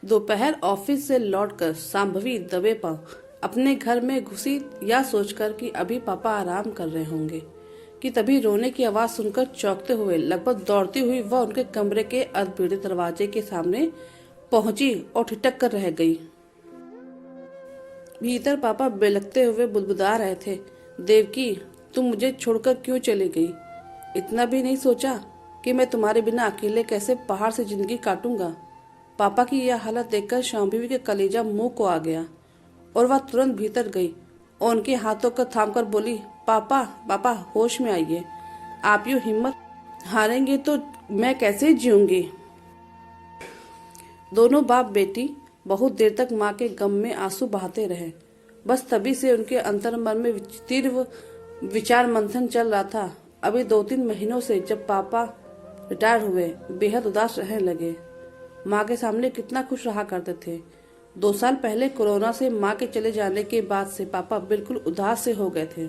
दोपहर ऑफिस से लौटकर शांभवी दबे पांव अपने घर में घुसी, या सोचकर कि अभी पापा आराम कर रहे होंगे कि तभी रोने की आवाज सुनकर चौंकते हुए लगभग दौड़ती हुई वह उनके कमरे के अर्धभीड़े दरवाजे के सामने पहुंची और ठिठक कर रह गई। भीतर पापा बिलखते हुए बुदबुदा रहे थे, देवकी तुम मुझे छोड़कर क्यों चली गई? इतना भी नहीं सोचा कि मैं तुम्हारे बिना अकेले कैसे पहाड़ से जिंदगी काटूंगा? पापा की यह हालत देखकर शांभवी के कलेजा मुंह को आ गया और वह तुरंत भीतर गई और उनके हाथों को थामकर बोली, पापा पापा होश में आइए। आप यूं हिम्मत हारेंगे तो मैं कैसे जीऊंगी? दोनों बाप बेटी बहुत देर तक माँ के गम में आंसू बहाते रहे। बस तभी से उनके अंतर्मन में तीव्र विचार मंथन चल रहा था। अभी 2-3 महीनों से जब पापा रिटायर हुए बेहद उदास रहने लगे। माँ के सामने कितना खुश रहा करते थे। 2 साल पहले कोरोना से माँ के चले जाने के बाद से पापा बिल्कुल उदास से हो गए थे।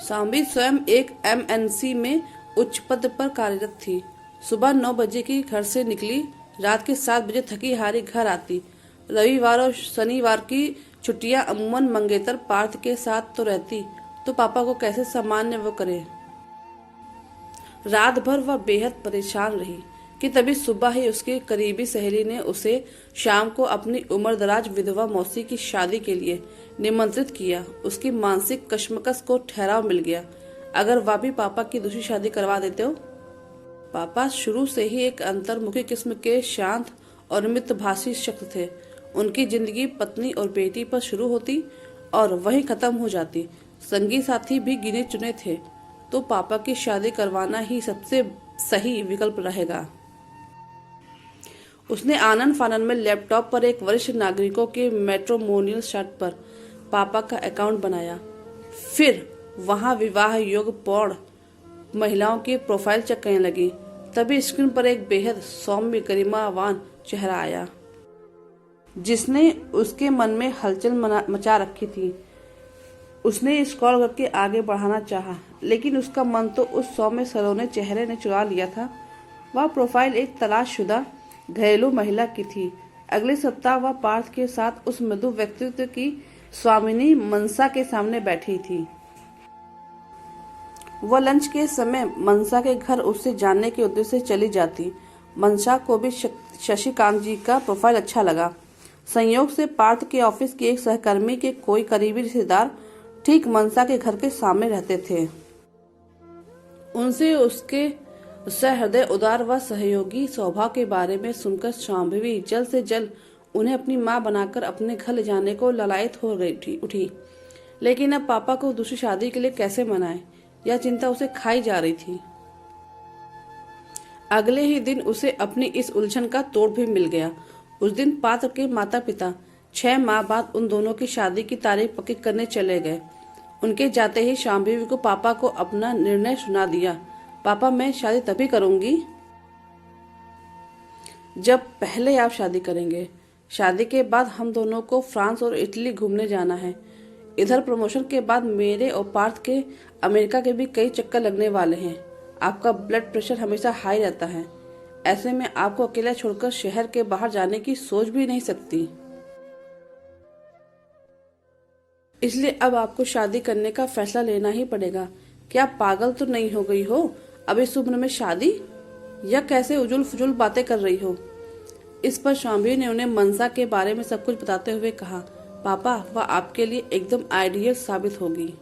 शांभवी स्वयं एक MNC में उच्च पद पर कार्यरत थी। सुबह 9 बजे की घर से निकली, रात के 7 बजे थकी हारी घर आती। रविवार और शनिवार की छुट्टियां अमूमन मंगेतर पार्थ के साथ तो रहती, तो पापा को कैसे सामान्य वो करे। रात भर वह बेहद परेशान रही कि तभी सुबह ही उसकी करीबी सहेली ने उसे शाम को अपनी उम्रदराज विधवा मौसी की शादी के लिए निमंत्रित किया। उसकी मानसिक कश्मकश को ठहराव मिल गया। अगर वह भी पापा की दूसरी शादी करवा देते हो। पापा शुरू से ही एक अंतर्मुखी किस्म के शांत और मितभाषी शख्स थे। उनकी जिंदगी पत्नी और बेटी पर शुरू होती और वहीं खत्म हो जाती। संगी साथी भी गिने चुने थे, तो पापा की शादी करवाना ही सबसे सही विकल्प रहेगा। उसने आनन फानन में लैपटॉप पर एक वरिष्ठ नागरिकों के मैट्रिमोनियल साइट पर पापा का अकाउंट बनाया। फिर वहां विवाह योग्य पौड़ महिलाओं की प्रोफाइल चेक करने लगी। तभी स्क्रीन पर एक बेहद सौम्य गरिमावान चेहरा आया, जिसने उसके मन में हलचल मचा रखी थी। उसने स्क्रॉल करके आगे बढ़ाना चाहा, लेकिन उसका मन तो उस सौम्य सलोने चेहरे ने चुरा लिया था। वह प्रोफाइल एक तलाशशुदा घरेलू महिला की थी। अगले सप्ताह वह पार्थ के साथ उस मृदु व्यक्तित्व की स्वामिनी मनसा के सामने बैठी थी। वह लंच के समय मनसा के घर उससे जानने के उद्देश्य से चली जाती। मनसा को भी शशिकांत जी का प्रोफाइल अच्छा लगा। संयोग से पार्थ के ऑफिस की एक सहकर्मी के कोई करीबी रिश्तेदार ठीक मनसा के घर के सामने रहते थे। उनसे उसके सहृदय उदार व सहयोगी स्वभाव के बारे में सुनकर शांभवी जल्द से जल्द उन्हें अपनी मां बनाकर अपने घर ले जाने को ललायत हो गई उठी। लेकिन अब पापा को दूसरी शादी के लिए कैसे मनाए, यह चिंता उसे खाई जा रही थी। अगले ही दिन उसे अपनी इस उलझन का तोड़ भी मिल गया। उस दिन पात्र के माता पिता 6 माह बाद उन दोनों की शादी की तारीख पक्की करने चले गए। उनके जाते ही शांभवी को पापा को अपना निर्णय सुना दिया। पापा, मैं शादी तभी करूंगी जब पहले आप शादी करेंगे। शादी के बाद हम दोनों को फ्रांस और इटली घूमने जाना है। इधर प्रमोशन के बाद मेरे और पार्थ के अमेरिका के भी कई चक्कर लगने वाले हैं। आपका ब्लड प्रेशर हमेशा हाई रहता है। ऐसे में आपको अकेला छोड़कर शहर के बाहर जाने की सोच भी नहीं सकती। इसलिए अब आपको शादी करने का फैसला लेना ही पड़ेगा। क्या आप पागल तो नहीं हो गई हो? अब इस उम्र में शादी? या कैसे उजुल फुजुल बातें कर रही हो? इस पर शांभवी ने उन्हें मनसा के बारे में सब कुछ बताते हुए कहा, पापा, वह आपके लिए एकदम आइडियल साबित होगी।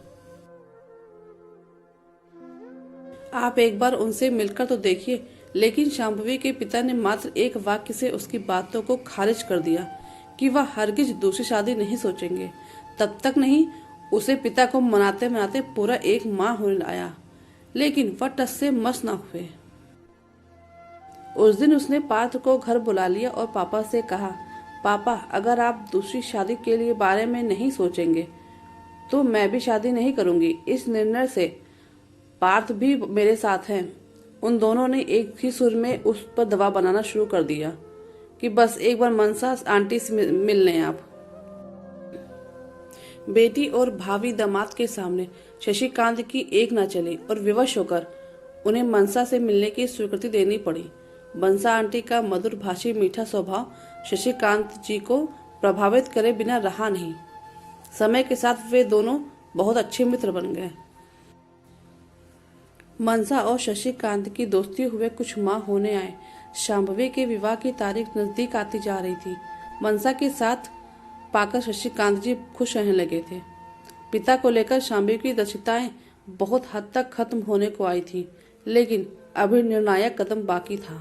आप एक बार उनसे मिलकर तो देखिए। लेकिन शांभवी के पिता ने मात्र एक वाक्य से उसकी बातों को खारिज कर दिया कि वह हरगिज दूसरी शादी नहीं सोचेंगे। तब तक नहीं, उसे पिता को मनाते मनाते पूरा 1 माह होने आया, लेकिन वह टस से मस न हुए। उस दिन उसने पार्थ को घर बुला लिया और पापा से कहा, पापा, अगर आप दूसरी शादी के लिए बारे में नहीं सोचेंगे तो मैं भी शादी नहीं करूंगी। इस निर्णय से पार्थ भी मेरे साथ हैं। उन दोनों ने एक ही सुर में उस पर दबाव बनाना शुरू कर दिया कि बस एक बार मनसा आंटी से मिल लें आप। बेटी और भावी दामाद के सामने शशिकांत की एक न चली और विवश होकर उन्हें मनसा से मिलने की स्वीकृति देनी पड़ी। बंसा आंटी का मधुर भाषी मीठा स्वभाव शशिकांत जी को प्रभावित करे बिना रहा नहीं। समय के साथ वे दोनों बहुत अच्छे मित्र बन गए। मनसा और शशिकांत की दोस्ती हुए कुछ माह होने आए। शांभवी के विवाह की तारीख नजदीक आती जा रही थी। मनसा के साथ पाकर शशिकांत जी खुश रहने लगे थे। पिता को लेकर शांभवी की दक्षताएं बहुत हद तक खत्म होने को आई थी, लेकिन अभी निर्णायक कदम बाकी था।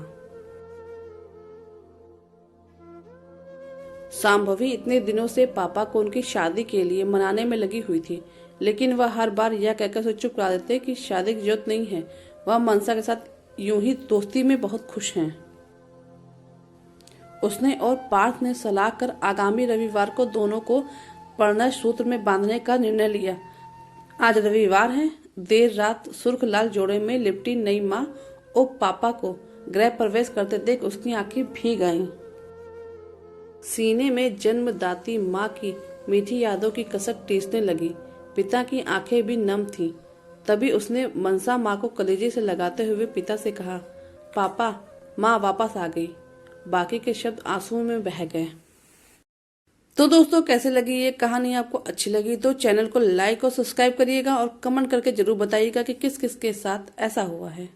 शांभवी इतने दिनों से पापा को उनकी शादी के लिए मनाने में लगी हुई थी, लेकिन वह हर बार यह कहकर उसे चुप करा देते कि शादी की जरूरत नहीं है, वह मनसा के साथ यूं ही दोस्ती में बहुत खुश हैं। उसने और पार्थ ने सलाह कर आगामी रविवार को दोनों को परिणय सूत्र में बांधने का निर्णय लिया। आज रविवार है। देर रात सुर्ख लाल जोड़े में लिपटी नई माँ और पापा को गृह प्रवेश करते देख उसकी आंखें भीग आईं। सीने में जन्मदाती माँ की मीठी यादों की कसक टीसने लगी। पिता की आंखें भी नम थीं। तभी उसने मनसा माँ को कलेजे से लगाते हुए पिता से कहा, पापा, माँ वापस आ गई। बाकी के शब्द आंसुओं में बह गए। तो दोस्तों, कैसे लगी ये कहानी? आपको अच्छी लगी तो चैनल को लाइक और सब्सक्राइब करिएगा और कमेंट करके जरूर बताइएगा कि किस किस के साथ ऐसा हुआ है।